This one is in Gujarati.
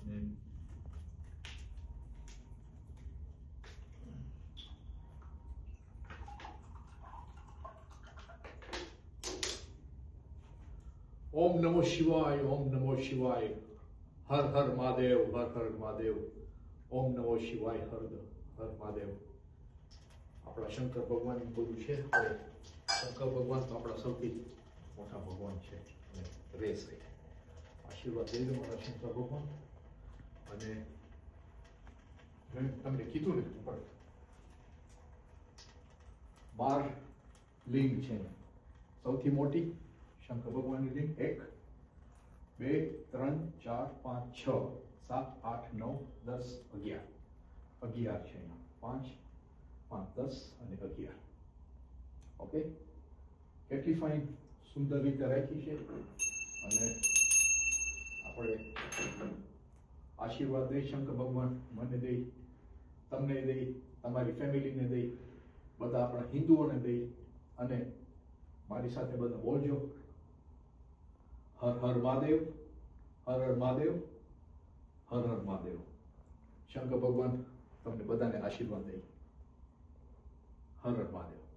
ओम नमो शिवाय, ओम नमो शिवाय, हर हर महादेव, हर हर महादेव, ओम नमो शिवाय, हर हर महादेव। अपना शंकर भगवान बोलू है। शंकर भगवान तो अपना सौથી મોટા ભગવાન છે અને રહેશે। આશીર્વાદ દઈ દો મારા શંકર ભગવાન। અને મેં તમને કીધું ને ઉપર 12 લિંગ છે, સૌથી મોટી શંકર ભગવાનની લિંગ 1 2 3 4 5 6 7 8 9 10 11 11 છે। 5 5 10 અને 11। ઓકે, કેટલી ફાઇન સુંદર રીતે રાખી છે। અને આપણે આશીર્વાદ દઈ શંકર ભગવાન મને દઈ, તમને દઈ, તમારી ફેમિલીને દઈ, બધા આપણા હિન્દુઓને દઈ। અને મારી સાથે બધા બોલજો, હર હર મહાદેવ, હર હર મહાદેવ, હર હર મહાદેવ। શંકર ભગવાન તમને બધાને આશીર્વાદ દઈ। હર હર મહાદેવ।